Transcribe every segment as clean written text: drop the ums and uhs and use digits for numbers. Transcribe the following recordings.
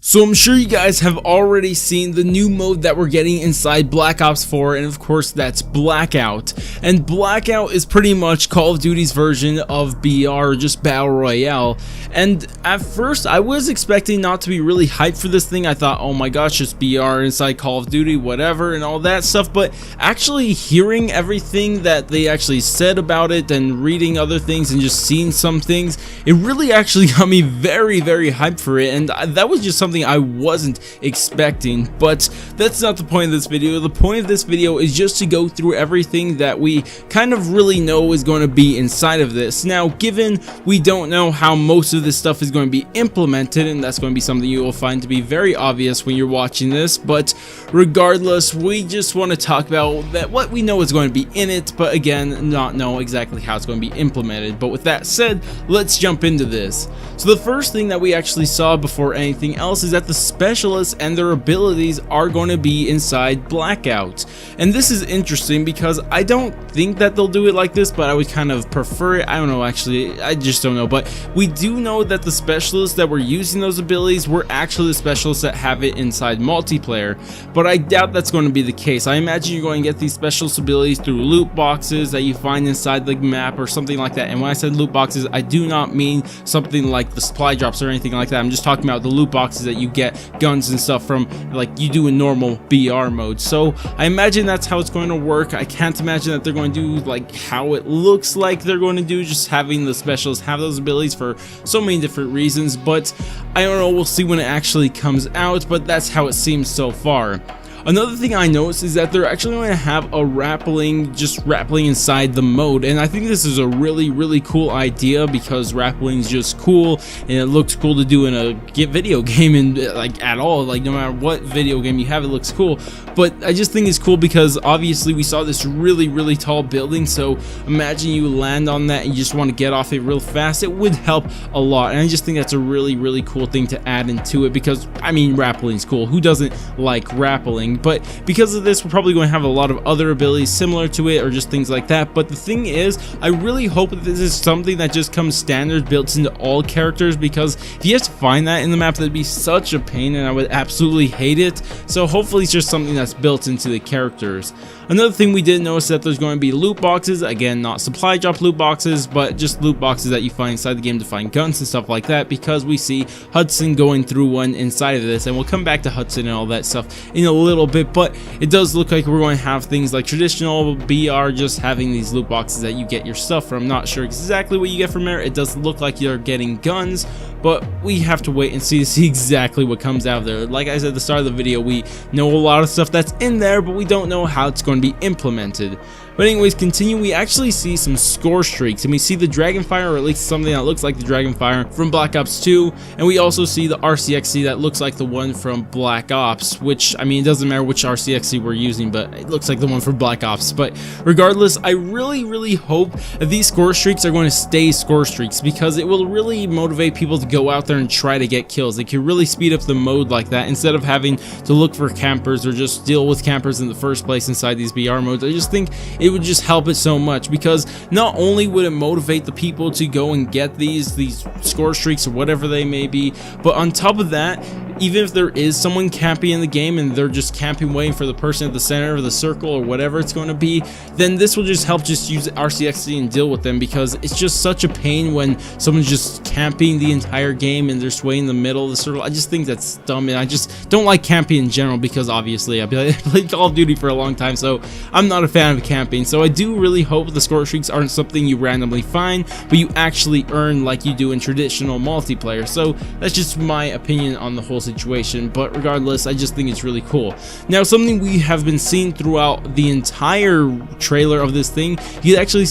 So I'm sure you guys have already seen the new mode that we're getting inside Black Ops 4, and of course that's BlackOut. And BlackOut is pretty much Call of Duty's version of BR, just Battle Royale. And at first I was expecting not to be really hyped for this thing. I thought, oh my gosh, just BR inside Call of Duty, whatever, and all that stuff. But actually hearing everything that they actually said about it and reading other things and just seeing some things, it really actually got me very hyped for it. And that was just something I wasn't expecting, but that's not the point of this video. The point of this video is just to go through everything that we kind of really know is going to be inside of this. Now, given we don't know how most of this stuff is going to be implemented, and that's going to be something you will find to be very obvious when you're watching this, but regardless, we just want to talk about that what we know is going to be in it, but again, not know exactly how it's going to be implemented. But with that said, let's jump into this. So the first thing that we actually saw before anything else is that the specialists and their abilities are going to be inside BlackOut. And this is interesting because I don't think that they'll do it like this, but I would kind of prefer it. I don't know, actually, I just don't know. But we do know that the specialists that were using those abilities were actually the specialists that have it inside multiplayer, but I doubt that's going to be the case. I imagine you're going to get these specialist abilities through loot boxes that you find inside the map or something like that. And when I said loot boxes, I do not mean something like the supply drops or anything like that. I'm just talking about the loot boxes that you get guns and stuff from, like you do in normal BR mode. So I imagine that's how it's going to work. I can't imagine that they're going to do like how it looks like they're going to do, just having the specialists have those abilities for so many different reasons. But I don't know, we'll see when it actually comes out, but that's how it seems so far. Another thing I noticed is that they're actually going to have a rappelling, just rappelling inside the mode, and I think this is a really cool idea because rappelling is just cool and it looks cool to do in a video game, and like at all, like no matter what video game you have, it looks cool. But I just think it's cool because obviously we saw this really tall building, so imagine you land on that and you just want to get off it real fast. It would help a lot, and I just think that's a really cool thing to add into it because I mean, rappelling is cool. Who doesn't like rappelling? But because of this, we're probably going to have a lot of other abilities similar to it or just things like that. But the thing is, I really hope that this is something that just comes standard, built into all characters, because if you have to find that in the map, that'd be such a pain and I would absolutely hate it. So hopefully it's just something that's built into the characters. Another thing we did notice that there's going to be loot boxes, again, not supply drop loot boxes, but just loot boxes that you find inside the game to find guns and stuff like that, because we see Hudson going through one inside of this, and we'll come back to Hudson and all that stuff in a little bit. But it does look like we're going to have things like traditional BR, just having these loot boxes that you get your stuff from. I'm not sure exactly what you get from there. It does look like you're getting guns, but we have to wait and see to see exactly what comes out of there. Like I said at the start of the video, we know a lot of stuff that's in there, but we don't know how it's going to be implemented. But anyways, continue, we actually see some score streaks, and we see the Dragonfire, or at least something that looks like the Dragonfire from Black Ops 2, and we also see the RCXC that looks like the one from Black Ops, which, I mean, it doesn't matter which RCXC we're using, but it looks like the one from Black Ops. But regardless, I really hope that these score streaks are going to stay score streaks, because it will really motivate people to go out there and try to get kills. It can really speed up the mode like that, instead of having to look for campers or just deal with campers in the first place inside these BR modes. I just think it would just help it so much, because not only would it motivate the people to go and get these score streaks or whatever they may be, but on top of that, even if there is someone camping in the game and they're just camping waiting for the person at the center of the circle or whatever it's going to be, then this will just help just use RCXD and deal with them, because it's just such a pain when someone's just camping the entire game and they're swaying in the middle of the circle. I just think that's dumb, and I just don't like camping in general, because obviously I played Call of Duty for a long time, so I'm not a fan of camping. So I do really hope the score streaks aren't something you randomly find, but you actually earn like you do in traditional multiplayer. So that's just my opinion on the whole situation, but regardless, I just think it's really cool. Now, something we have been seeing throughout the entire trailer of this thing, you could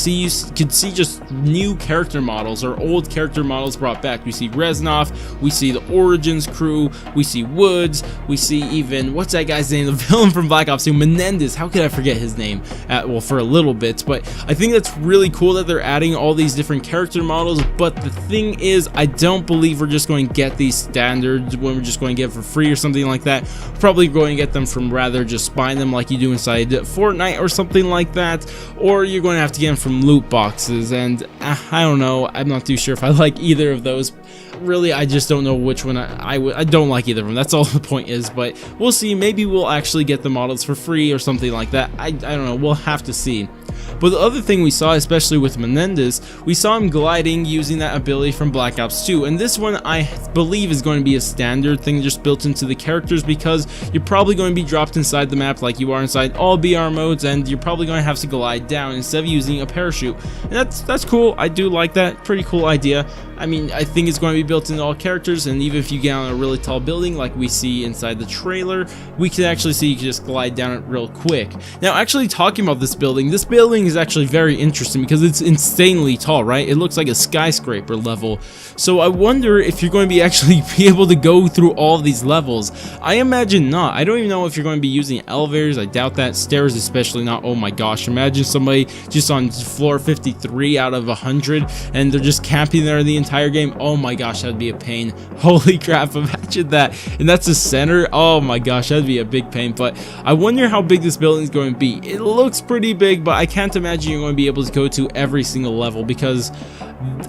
see just new character models or old character models brought back. We see Reznov, we see the Origins crew, we see Woods, we see even, what's that guy's name, the villain from Black Ops 2, Menendez. How could I forget his name? Well, for a little bit, but I think that's really cool that they're adding all these different character models. But the thing is, I don't believe we're just going to get these standards when we're just going going to get for free or something like that. Probably going to get them from rather just buying them like you do inside Fortnite or something like that, or you're going to have to get them from loot boxes, and I don't know, I'm not too sure if I like either of those. Really, I just don't know which one. I don't like either of them. That's all the point is, but we'll see. Maybe we'll actually get the models for free or something like that. I don't know. We'll have to see. But the other thing we saw, especially with Menendez, we saw him gliding using that ability from Black Ops 2, and this one I believe is going to be a standard thing just built into the characters, because you're probably going to be dropped inside the map like you are inside all BR modes, and you're probably going to have to glide down instead of using a parachute. And that's cool. I do like that. Pretty cool idea. I mean, I think it's going to be built into all characters, and even if you get on a really tall building like we see inside the trailer, we can actually see you can just glide down it real quick. Now, actually talking about this building is actually very interesting because it's insanely tall, right? It looks like a skyscraper level. So I wonder if you're going to actually be able to go through all of these levels. I imagine not. I don't even know if you're going to be using elevators. I doubt that. Stairs especially not. Oh my gosh, imagine somebody just on floor 53 out of 100 and they're just camping there the entire game. Oh my gosh, that'd be a pain. Holy crap, imagine that. And that's the center. Oh my gosh, that'd be a big pain. But I wonder how big this building is going to be. It looks pretty big, but I can't imagine you're going to be able to go to every single level, because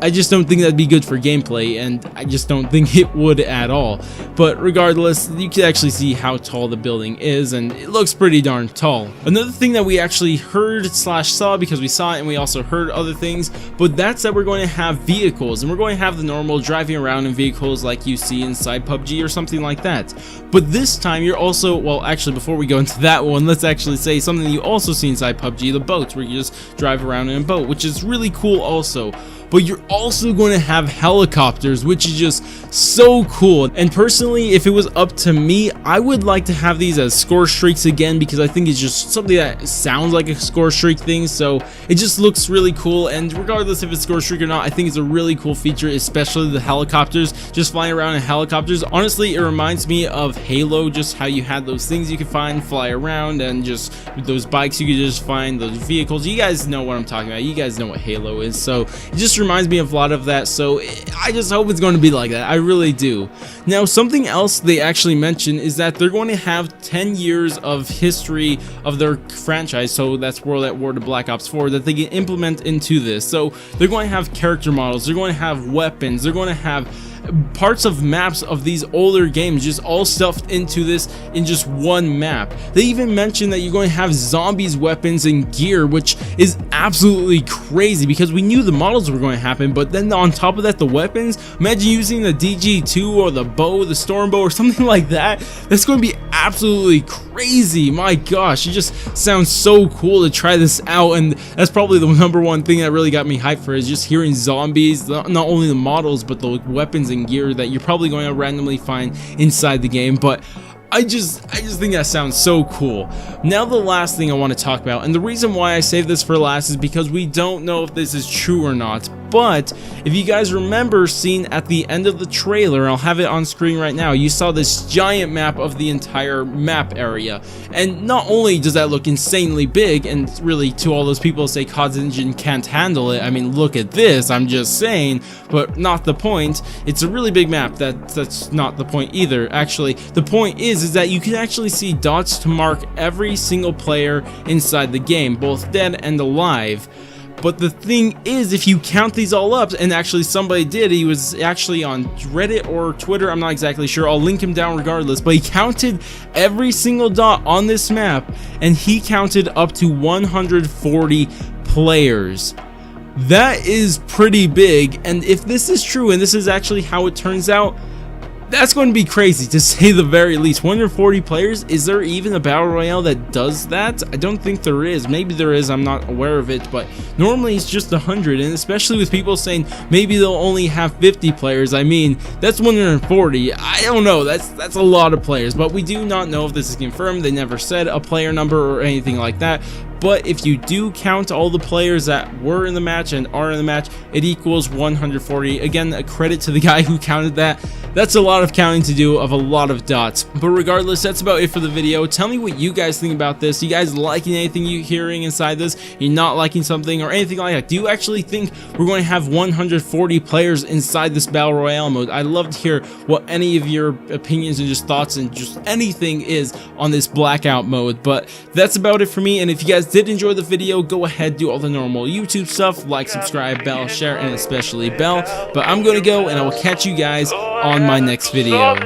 I just don't think that'd be good for gameplay, and I just don't think it would at all. But regardless, you can actually see how tall the building is, and it looks pretty darn tall. Another thing that we actually heard slash saw, because we saw it and we also heard other things, but that's that we're going to have vehicles, and we're going to have the normal driving around in vehicles like you see inside PUBG or something like that. But this time you're also, well, actually before we go into that one, let's actually say something you also see inside PUBG, the boats, where you just drive around in a boat, which is really cool also. But you're also going to have helicopters, which is just so cool. And personally, if it was up to me, I would like to have these as score streaks again, because I think it's just something that sounds like a score streak thing, so it just looks really cool. And regardless if it's score streak or not, I think it's a really cool feature, especially the helicopters, just flying around in helicopters. Honestly, it reminds me of Halo, just how you had those things you could find, fly around, and just those bikes you could just find, those vehicles. You guys know what I'm talking about. You guys know what Halo is, so it just reminds me of a lot of that, so I just hope it's going to be like that. I really do. Now, something else they actually mentioned is that they're going to have 10 years of history of their franchise, so that's World at War to Black Ops 4, that they can implement into this. So they're going to have character models, they're going to have weapons, they're going to have parts of maps of these older games just all stuffed into this in just one map. They even mentioned that you're going to have zombies, weapons, and gear, which is absolutely crazy because we knew the models were going to happen, but then on top of that, the weapons. Imagine using the DG2 or the bow, the storm bow, or something like that. That's going to be absolutely crazy. My gosh, it just sounds so cool to try this out, and that's probably the number one thing that really got me hyped for, is just hearing zombies, not only the models but the weapons and gear that you're probably going to randomly find inside the game. But I just think that sounds so cool. Now, the last thing I want to talk about, and the reason why I saved this for last, is because we don't know if this is true or not. But if you guys remember seeing at the end of the trailer, I'll have it on screen right now, you saw this giant map of the entire map area. And not only does that look insanely big, and really to all those people who say COD's engine can't handle it, I mean, look at this, I'm just saying, but not the point. It's a really big map. That's not the point either. Actually, the point is that you can actually see dots to mark every single player inside the game, both dead and alive. But the thing is, if you count these all up, and actually somebody did, he was actually on Reddit or Twitter, I'm not exactly sure, I'll link him down regardless, but he counted every single dot on this map, and he counted up to 140 players. That is pretty big, and if this is true, and this is actually how it turns out, that's going to be crazy, to say the very least. 140 players? Is there even a battle royale that does that? I don't think there is. Maybe there is, I'm not aware of it, but normally it's just 100, and especially with people saying maybe they'll only have 50 players. I mean, that's 140. I don't know, that's a lot of players, but we do not know if this is confirmed. They never said a player number or anything like that. but if you do count all the players that were in the match and are in the match, it equals 140. Again, a credit to the guy who counted that. That's a lot of counting to do of a lot of dots. But regardless, that's about it for the video. Tell me what you guys think about this. You guys liking anything you're hearing inside this? You're not liking something or anything like that? Do you actually think we're going to have 140 players inside this Battle Royale mode? I'd love to hear what any of your opinions and just thoughts and just anything is on this BlackOut mode. But that's about it for me, and if you guys did enjoy the video, go ahead, do all the normal YouTube stuff, like, subscribe, bell, share, and especially bell. But I'm gonna go, and I will catch you guys on my next video.